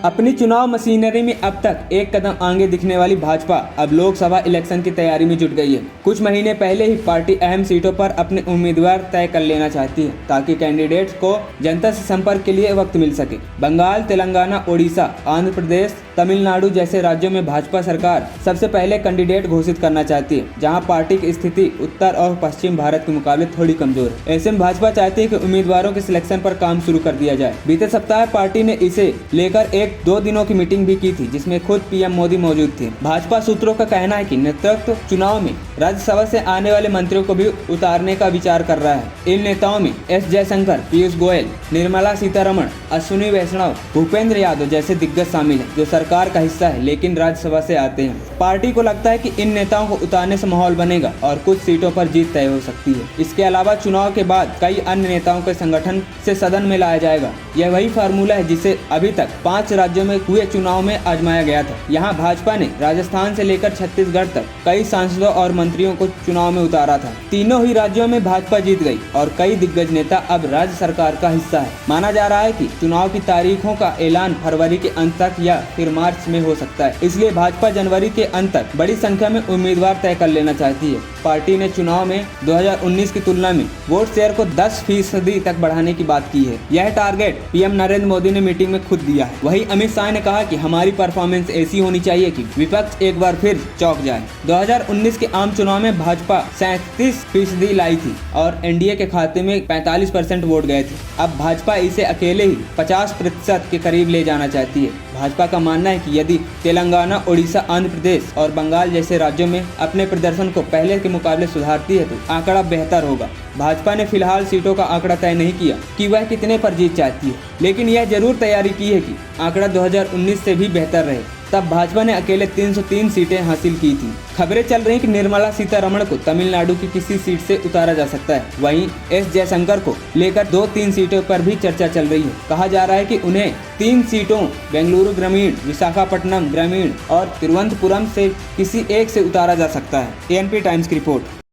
अपनी चुनाव मशीनरी में अब तक एक कदम आगे दिखने वाली भाजपा अब लोकसभा इलेक्शन की तैयारी में जुट गई है। कुछ महीने पहले ही पार्टी अहम सीटों पर अपने उम्मीदवार तय कर लेना चाहती है ताकि कैंडिडेट्स को जनता से संपर्क के लिए वक्त मिल सके। बंगाल, तेलंगाना, ओडिशा, आंध्र प्रदेश, तमिलनाडु जैसे राज्यों में भाजपा सरकार सबसे पहले कैंडिडेट घोषित करना चाहती है, जहां पार्टी की स्थिति उत्तर और पश्चिम भारत के मुकाबले थोड़ी कमजोर है। ऐसे में भाजपा चाहती है कि उम्मीदवारों के सिलेक्शन पर काम शुरू कर दिया जाए। बीते सप्ताह पार्टी ने इसे लेकर 2 दिनों की मीटिंग भी की थी, जिसमें खुद पीएम मोदी मौजूद थे। भाजपा सूत्रों का कहना है कि नेतृत्व चुनाव में राज्यसभा से आने वाले मंत्रियों को भी उतारने का विचार कर रहा है। इन नेताओं में एस जयशंकर, पीयूष गोयल, निर्मला सीतारमण, अश्विनी वैष्णव, भूपेंद्र यादव जैसे दिग्गज शामिल हैं, जो सरकार का हिस्सा है लेकिन राज्यसभा से आते हैं। पार्टी को लगता है कि इन नेताओं को उतारने से माहौल बनेगा और कुछ सीटों पर जीत तय हो सकती है। इसके अलावा चुनाव के बाद कई अन्य नेताओं के संगठन से सदन में लाया जाएगा। यह वही फार्मूला है जिसे अभी तक 5 राज्यों में हुए चुनाव में आजमाया गया था। यहाँ भाजपा ने राजस्थान से लेकर छत्तीसगढ़ तक कई सांसदों और मंत्रियों को चुनाव में उतारा था। तीनों ही राज्यों में भाजपा जीत गई और कई दिग्गज नेता अब राज्य सरकार का हिस्सा है। माना जा रहा है कि चुनाव की तारीखों का ऐलान फरवरी के अंत तक या फिर मार्च में हो सकता है। इसलिए भाजपा जनवरी के अंत तक बड़ी संख्या में उम्मीदवार तय कर लेना चाहती है। पार्टी ने चुनाव में 2019 की तुलना में वोट शेयर को 10% तक बढ़ाने की बात की है। यह टारगेट पीएम नरेंद्र मोदी ने मीटिंग में खुद दिया है। वहीं अमित शाह ने कहा कि हमारी परफॉर्मेंस ऐसी होनी चाहिए कि विपक्ष एक बार फिर चौंक जाए। 2019 के आम चुनाव में भाजपा 37% लाई थी और एनडीए के खाते में 45% वोट गए थे। अब भाजपा इसे अकेले ही 50% के करीब ले जाना चाहती है। भाजपा का मानना है कि यदि तेलंगाना, ओडिशा, आंध्र प्रदेश और बंगाल जैसे राज्यों में अपने प्रदर्शन को पहले के मुकाबले सुधारती है तो आंकड़ा बेहतर होगा। भाजपा ने फिलहाल सीटों का आंकड़ा तय नहीं किया कि वह कितने पर जीत चाहती है, लेकिन यह जरूर तैयारी की है कि आंकड़ा 2019 से भी बेहतर रहे। तब भाजपा ने अकेले 303 सीटें हासिल की थी। खबरें चल रही कि निर्मला सीतारमण को तमिलनाडु की किसी सीट से उतारा जा सकता है। वहीं एस जयशंकर को लेकर 2-3 सीटों पर भी चर्चा चल रही है। कहा जा रहा है कि उन्हें 3 सीटों बेंगलुरु ग्रामीण, विशाखापट्टनम ग्रामीण और तिरुवनंतपुरम से किसी एक से उतारा जा सकता है। एएनपी टाइम्स की रिपोर्ट।